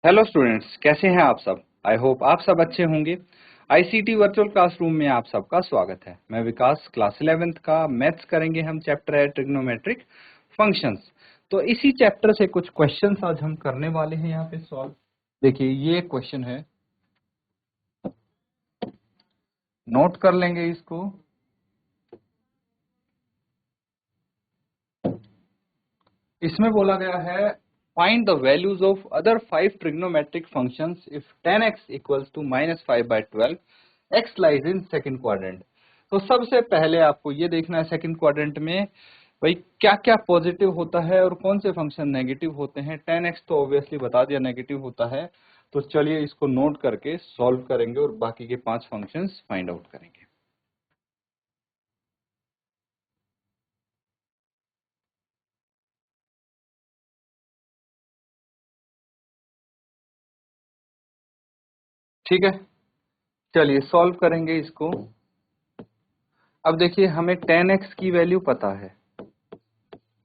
Hello students, कैसे हैं आप सब। आई होप आप सब अच्छे होंगे। आईसीटी वर्चुअल क्लासरूम में आप सबका स्वागत है। मैं विकास, क्लास 11th का मैथ्स करेंगे हम। चैप्टर है ट्रिग्नोमेट्रिक फंक्शंस। तो इसी चैप्टर से कुछ क्वेश्चंस आज हम करने वाले हैं यहाँ पे सॉल्व। देखिए ये क्वेश्चन है, नोट कर लेंगे इसको। इसमें बोला गया है find the values of other 5 trigonometric functions if 10x equals to -5/12 x lies in second quadrant. तो सबसे पहले आपको ये देखना है सेकंड क्वाड्रेंट में भाई क्या क्या पॉजिटिव होता है और कौन से फंक्शन नेगेटिव होते हैं। 10x तो ऑब्वियसली बता दिया नेगेटिव होता है। तो चलिए इसको नोट करके सॉल्व करेंगे और बाकी के 5 फंक्शंस फाइंड आउट करेंगे। ठीक है, चलिए सॉल्व करेंगे इसको। अब देखिए हमें 10x की वैल्यू पता है,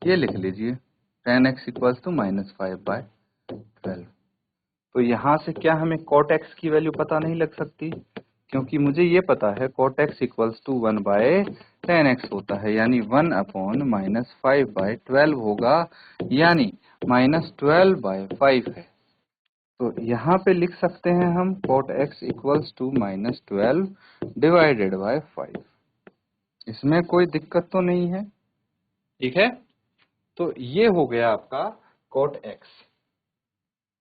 ये लिख लीजिए 10x इक्वल्स टू -5/12। तो यहाँ से क्या हमें cot x की वैल्यू पता नहीं लग सकती, क्योंकि मुझे ये पता है cot x equals to 1/10x होता है, यानी 1/-5/12 होगा, यानी -12/5 है। तो यहाँ पे लिख सकते हैं हम cot x equals to -12 divided by 5। इसमें कोई दिक्कत तो नहीं है, ठीक है। तो ये हो गया आपका cot x।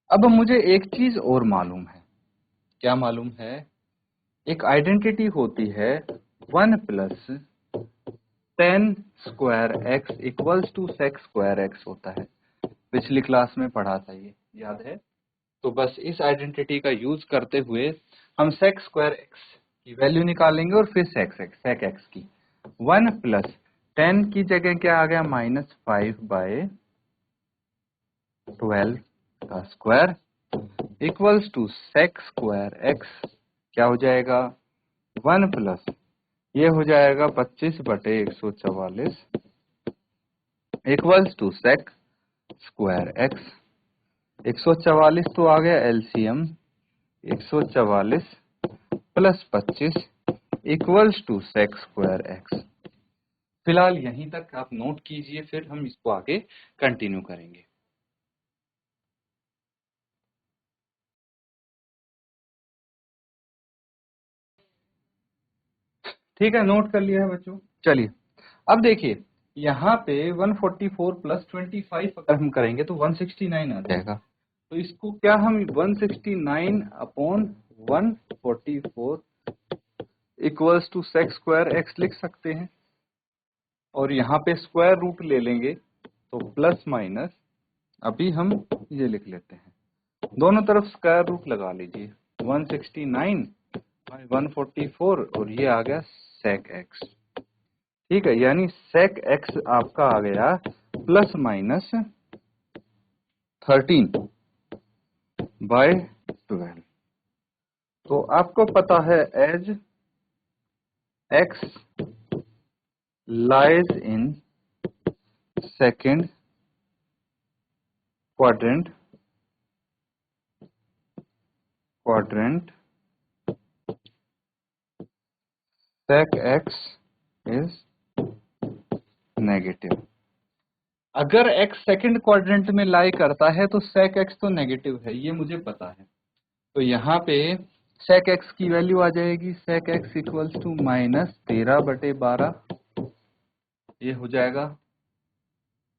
अब मुझे एक चीज और मालूम है। क्या मालूम है? एक आइडेंटिटी होती है 1+10² x equals to sec² x होता है। पिछली क्लास में पढ़ा था, ये याद है? तो बस इस आइडेंटिटी का यूज करते हुए हम sec² x की वैल्यू निकालेंगे और फिर sec x की। 1+10 की जगह क्या आ गया? -5/12 का square equals to sec² x क्या हो जाएगा? 1+ ये हो जाएगा 25/144 इक्वल्स टू sec² x। 144 तो आ गया LCM, 144 plus 25 equals to sec² x। फिलहाल यहीं तक आप नोट कीजिए, फिर हम इसको आगे कंटिन्यू करेंगे। ठीक है, नोट कर लिया है बच्चों। चलिए अब देखिए यहाँ पे 144 प्लस 25 अगर हम करेंगे तो 169 आ जाएगा। तो इसको क्या हम 169/144 इक्वल्स टू sec² x लिख सकते हैं, और यहाँ पे स्क्वायर रूट ले लेंगे तो प्लस माइनस, अभी हम ये लिख लेते हैं, दोनों तरफ स्क्वायर रूट लगा लीजिए। 169/144 और ये आ गया sec x। ठीक है, यानी sec x आपका आ गया ±13/12। तो आपको पता है as x lies in second quadrant sec x is negative. अगर x सेकंड क्वाड्रेंट में लाई करता है तो sec x तो नेगेटिव है, ये मुझे पता है। तो यहाँ पे sec x की वैल्यू आ जाएगी sec x इक्वल्स टू -13/12, ये हो जाएगा।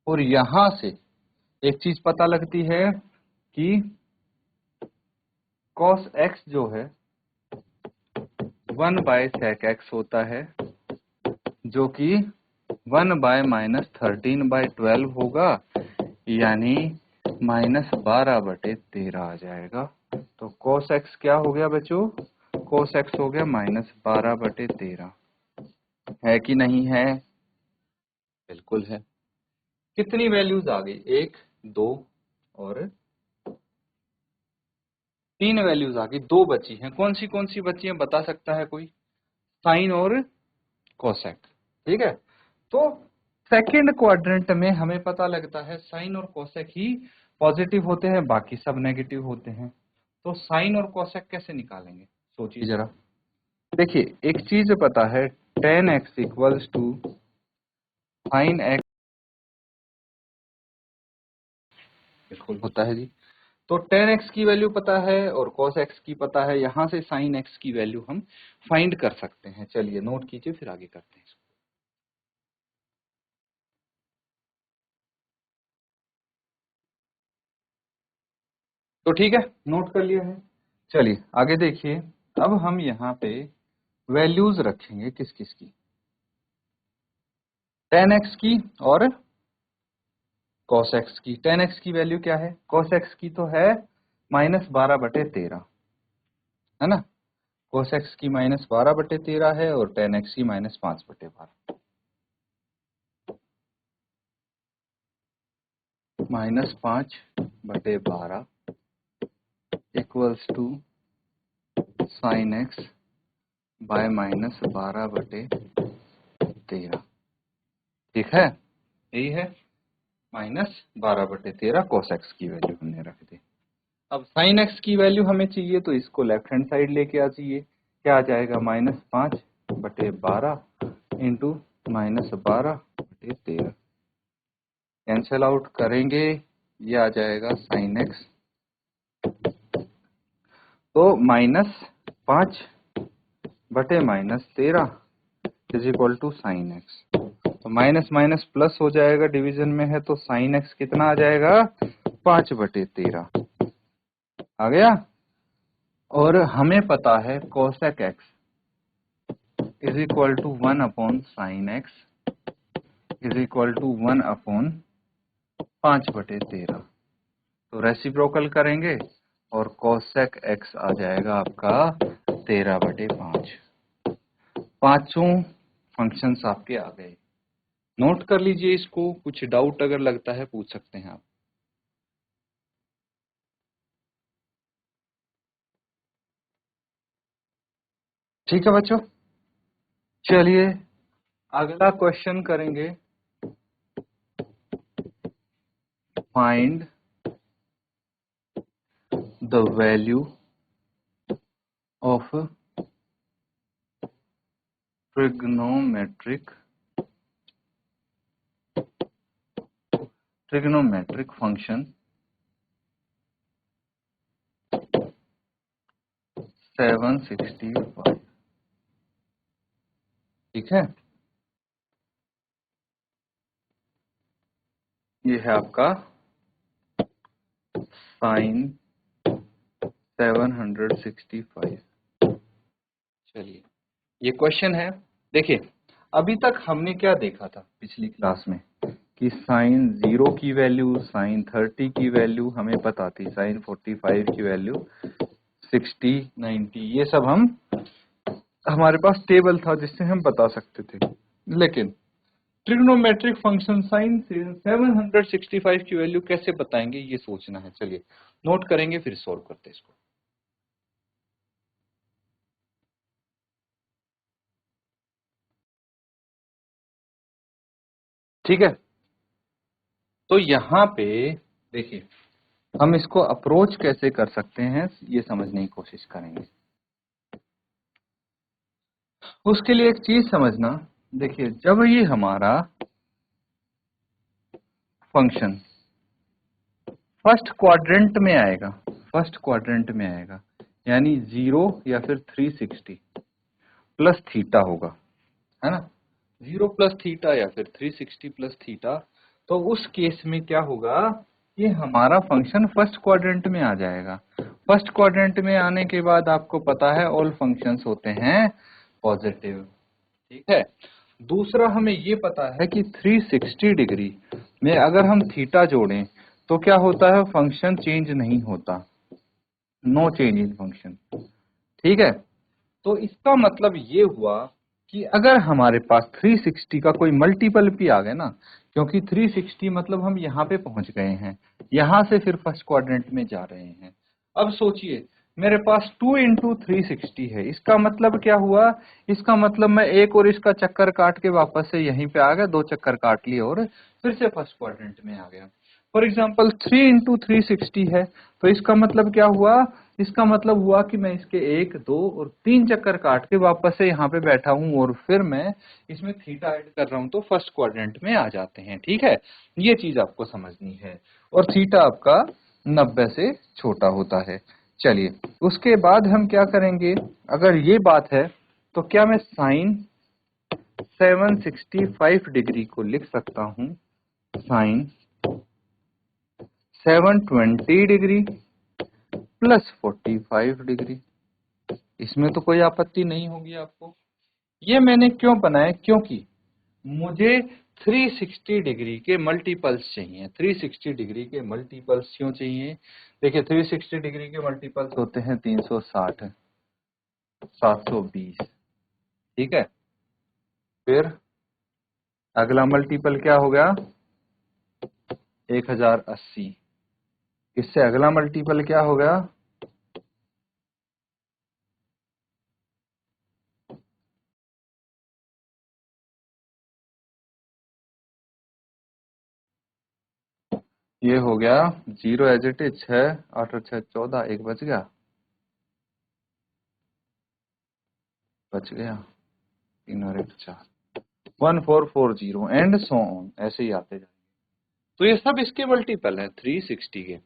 और यहां से एक चीज पता लगती है कि cos x जो है 1/sec x होता है, जो कि 1/-13/12 होगा, यानी -12/13 आ जाएगा। तो cos x क्या हो गया बच्चों? cos x हो गया -12/13। है कि नहीं है? बिल्कुल है। कितनी वैल्यूज आ गई? 1, 2 और 3 वैल्यूज आ गई, 2 बची हैं। कौन सी बची हैं बता सकता है कोई? साइन और कोसेक। ठीक है, तो सेकंड क्वाड्रेंट में हमें पता लगता है साइन और कोसेक ही पॉजिटिव होते हैं, बाकी सब नेगेटिव होते हैं। तो साइन और कोसेक कैसे निकालेंगे, सोचिए जरा। देखिए एक चीज पता है, tan x equals to sine x, बिल्कुल होता है जी। तो tan x की वैल्यू पता है और cos x की पता है, यहां से sin x की वैल्यू हम फाइंड कर सकते हैं। चलिए नोट कीजिए, फिर आगे करते हैं। तो ठीक है, नोट कर लिया है। चलिए आगे देखिए, अब हम यहाँ पे वैल्यूज रखेंगे किस किस की, tan x की और cos x की। tan x की वैल्यू क्या है, cos x की तो है -12/13, है ना। cos x की -12/13 है और tan x की -5/12, -5/12 equals to sine x by -12/13। ठीक है, यही है, -12/13 cos x की वैल्यू हमने रख दी। अब साइन x की वैल्यू हमें चाहिए, तो इसको लेफ्ट हैंड साइड लेके आ जाइए। क्या आ जाएगा, -5/12 इंटू -12/13, कैंसिल आउट करेंगे, ये आ जाएगा साइन x। तो -5/-13 is equal to sine x। तो माइनस माइनस प्लस हो जाएगा, डिवीजन में है, तो साइन x कितना आ जाएगा, 5/13 आ गया। और हमें पता है cosec x is equal to 1/sin x is equal to 1/5/13। तो रेसिप्रोकल करेंगे और कोसेक x आ जाएगा आपका 13/5। पांचों फंक्शंस आपके आ गए। नोट कर लीजिए इसको, कुछ डाउट अगर लगता है पूछ सकते हैं आप। ठीक है बच्चों, चलिए अगला क्वेश्चन करेंगे, find the value of trigonometric function 765। ठीक है, ये है आपका साइन 765। चलिए ये क्वेश्चन है। देखिए अभी तक हमने क्या देखा था पिछली क्लास में, कि साइन 0 की वैल्यू, साइन 30 की वैल्यू हमें पता थी, साइन 45 की वैल्यू, 60, 90, ये सब हमारे पास टेबल था जिससे हम बता सकते थे। लेकिन ट्रिग्नोमेट्रिक फंक्शन साइन 765 की वैल्यू कैसे बताएंगे, ये सोचना है। चलिए नोट करेंगे, फिर सोल्व करते हैं इसको। ठीक है, तो यहाँ पे देखिए हम इसको अप्रोच कैसे कर सकते हैं, ये समझने की कोशिश करेंगे। उसके लिए एक चीज समझना, देखिए जब ये हमारा फंक्शन फर्स्ट क्वाड्रेंट में आएगा, फर्स्ट क्वाड्रेंट में आएगा, यानी 0 या फिर 360 प्लस थीटा होगा, है ना। 0 प्लस थीटा या फिर 360 प्लस थीटा, तो उस केस में क्या होगा, ये हमारा फंक्शन फर्स्ट क्वाड्रेंट में आ जाएगा। फर्स्ट क्वाड्रेंट में आने के बाद आपको पता है ऑल फंक्शंस होते हैं पॉजिटिव। ठीक है, दूसरा हमें ये पता है कि 360 डिग्री में अगर हम थीटा जोड़ें तो क्या होता है, फंक्शन चेंज नहीं होता, नो चेंज इन फंक्शन। ठीक है, तो इसका मतलब ये हुआ कि अगर हमारे पास 360 का कोई मल्टीपल भी आ गया ना, क्योंकि 360 मतलब हम यहाँ पे पहुंच गए हैं, यहाँ से फिर फर्स्ट क्वाड्रेंट में जा रहे हैं। अब सोचिए मेरे पास 2 इंटू 360 है, इसका मतलब क्या हुआ, इसका मतलब मैं एक और इसका चक्कर काट के वापस से यहीं पे आ गया, 2 चक्कर काट लिए और फिर से फर्स्ट क्वाड्रेंट में आ गया। फॉर एग्जाम्पल 3 इंटू 360 है, तो इसका मतलब क्या हुआ, इसका मतलब हुआ कि मैं इसके 1, 2 और 3 चक्कर काट के वापस से यहाँ पे बैठा हूँ और फिर मैं इसमें थीटा ऐड कर रहा हूँ तो फर्स्ट क्वाड्रेंट में आ जाते हैं। ठीक है, ये चीज आपको समझनी है। और थीटा आपका 90 से छोटा होता है। चलिए उसके बाद हम क्या करेंगे, अगर ये बात है तो क्या मैं साइन 765 डिग्री को लिख सकता हूँ साइन 720 डिग्री प्लस 45 डिग्री। इसमें तो कोई आपत्ति नहीं होगी आपको। ये मैंने क्यों बनाया, क्योंकि मुझे 360 डिग्री के मल्टीपल्स चाहिए। 360 डिग्री के मल्टीपल्स क्यों चाहिए, देखिए 360 डिग्री के मल्टीपल्स होते हैं 360, 720। ठीक है, फिर अगला मल्टीपल क्या हो गया 1080। इससे अगला मल्टीपल क्या हो गया ये हो गया 0 एज इट इज 6, 8 और 6 14, एक बच गया, 3 और 1 4, 1440 एंड सो ऑन, ऐसे ही आते जाए। तो ये सब इसके मल्टीपल है 360 के।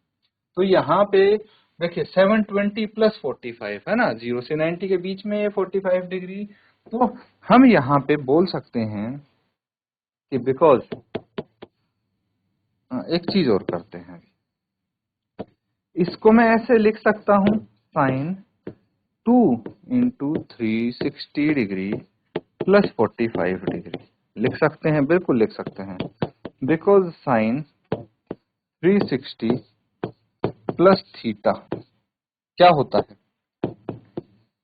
तो यहाँ पे देखिए 720 प्लस 45 है ना, 0 से 90 के बीच में ये 45 डिग्री। तो हम यहाँ पे बोल सकते हैं कि बिकॉज एक चीज और करते हैं, इसको मैं ऐसे लिख सकता हूँ sine 2 into 360 degree plus 45 degree, लिख सकते हैं, बिल्कुल लिख सकते हैं। बिकॉज साइन 360 प्लस थीटा क्या होता है,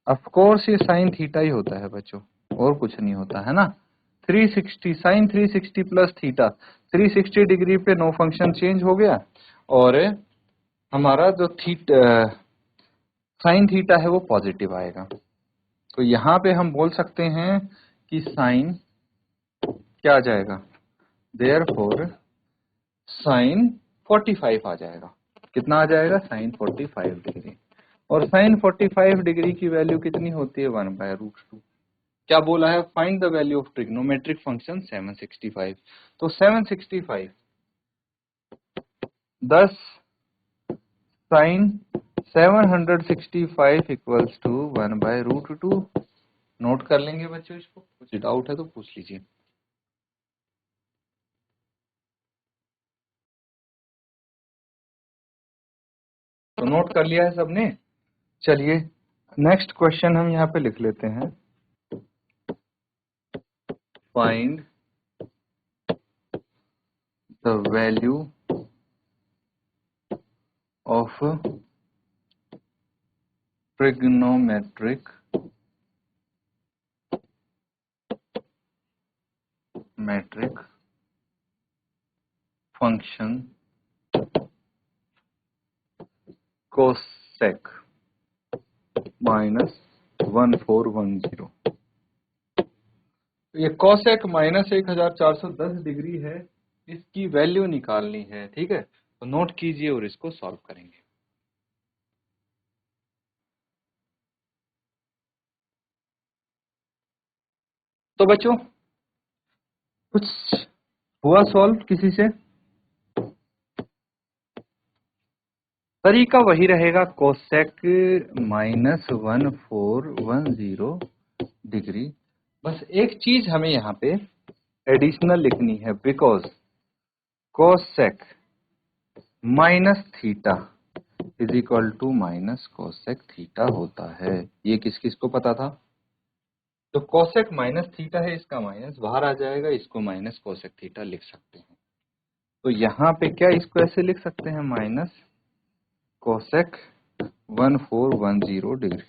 ऑफ कोर्स ये साइन थीटा ही होता है बच्चों, और कुछ नहीं होता है ना। 360 साइन 360 प्लस थीटा, 360 डिग्री पे नो फंक्शन चेंज हो गया और हमारा जो साइन थीटा है वो पॉजिटिव आएगा। तो यहाँ पे हम बोल सकते हैं कि साइन क्या आ जाएगा, देयरफॉर साइन 45 आ जाएगा। कितना आ जाएगा, साइन 45 डिग्री। और साइन 45 डिग्री की वैल्यू कितनी होती है, 1/√2। क्या बोला है, find the value of trigonometric function 765। तो 765 10 साइन 765 इक्वल्स टू 1/√2। नोट कर लेंगे बच्चों, इसको कुछ डाउट है तो पूछ लीजिए। तो नोट कर लिया है सबने। चलिए नेक्स्ट क्वेश्चन हम यहाँ पे लिख लेते हैं, find the value of trigonometric function cosec minus 1410। ये कोसेक माइनस 1410 डिग्री है, इसकी वैल्यू निकालनी है। ठीक है, तो नोट कीजिए और इसको सॉल्व करेंगे। तो बच्चों कुछ हुआ सॉल्व किसी से, तरीका वही रहेगा, कोसेक माइनस 1410 डिग्री। बस एक चीज हमें यहाँ पे एडिशनल लिखनी है, because cosec minus theta is equal to minus cosec theta होता है। ये किस किस को पता था, तो कोसेक माइनस थीटा है, इसका माइनस बाहर आ जाएगा, इसको माइनस कोसेक थीटा लिख सकते हैं। तो यहाँ पे क्या इसको ऐसे लिख सकते हैं, माइनस कोसेक 1410 डिग्री,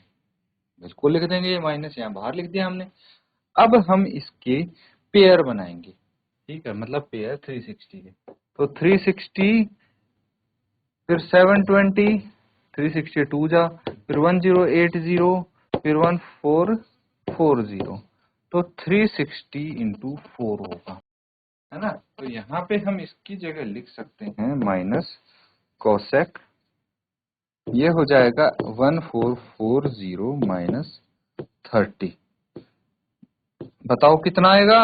इसको लिख देंगे, ये माइनस यहाँ बाहर लिख दिया हमने। अब हम इसके पेयर बनाएंगे। ठीक है, मतलब पेयर 360 के, तो 360 फिर 720, 362 जा, फिर 1080, फिर 1440, तो 360 इंटू 4 होगा। है ना। तो यहाँ पे हम इसकी जगह लिख सकते हैं माइनस कोसेक, ये हो जाएगा 1440 माइनस 30। बताओ कितना आएगा?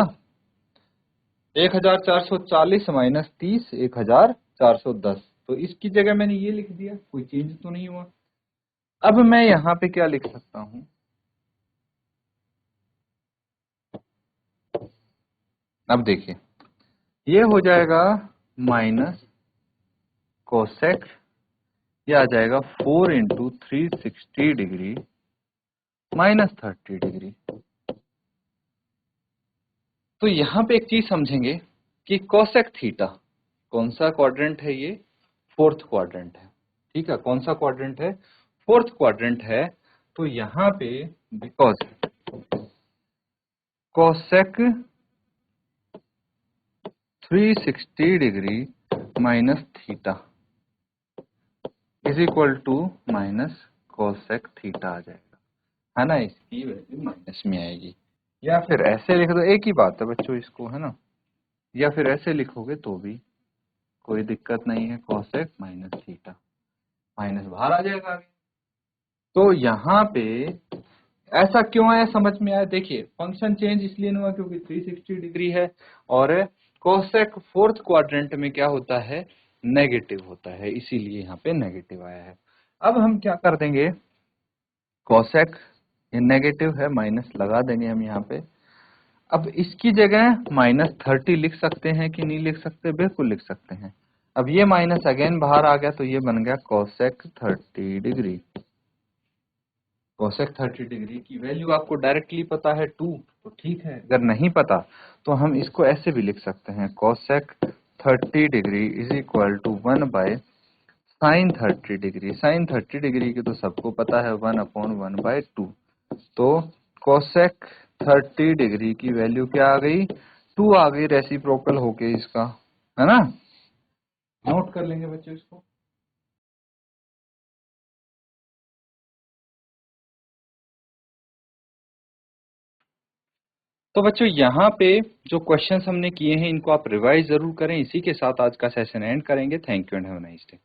1440 माइनस 30 1410। तो इसकी जगह मैंने ये लिख दिया, कोई चेंज तो नहीं हुआ। अब मैं यहाँ पे क्या लिख सकता हूं? अब देखिए, ये हो जाएगा माइनस कोसेक, ये आ जाएगा 4 इंटू 360 डिग्री माइनस 30 डिग्री। तो यहाँ पे एक चीज समझेंगे कि कोसेक थीटा कौन सा क्वाड्रेंट है? ये फोर्थ क्वाड्रेंट है। ठीक है, कौन सा क्वाड्रेंट है? फोर्थ क्वाड्रेंट है। तो यहाँ पे because cosec 360 degree minus theta is equal to minus cosec theta आ जाएगा, है ना। इसकी वैल्यू माइनस में आएगी। या फिर ऐसे लिख दो, एक ही बात है बच्चों इसको, है ना। या फिर ऐसे लिखोगे तो भी कोई दिक्कत नहीं है, कोसेक माइनस थीटा, माइनस बाहर आ जाएगा आगे। तो यहाँ पे ऐसा क्यों आया समझ में आया? देखिए, फंक्शन चेंज इसलिए नहीं हुआ क्योंकि 360 डिग्री है, और कोसेक फोर्थ क्वाड्रेंट में क्या होता है? नेगेटिव होता है, इसीलिए यहाँ पे नेगेटिव आया है। अब हम क्या कर देंगे, कोसेक ये नेगेटिव है, माइनस लगा देंगे हम यहाँ पे। अब इसकी जगह माइनस 30 लिख सकते हैं कि नहीं लिख सकते? बिल्कुल लिख सकते हैं। अब ये माइनस अगेन बाहर आ गया तो ये बन गया कोसेक 30 डिग्री। कोसेक 30 डिग्री की वैल्यू आपको डायरेक्टली पता है 2, तो ठीक है। अगर नहीं पता तो हम इसको ऐसे भी लिख सकते हैं, cosec 30 degree is equal to 1 by sine 30 degree. Sine 30 degree की तो सबको पता है 1/1/2। तो कोसेक 30 डिग्री की वैल्यू क्या आ गई? 2 आ गई, रेसिप्रोकल होके इसका, है ना। नोट कर लेंगे बच्चों इसको। तो बच्चों यहाँ पे जो क्वेश्चंस हमने किए हैं इनको आप रिवाइज जरूर करें। इसी के साथ आज का सेशन एंड करेंगे। Thank you and have a nice day.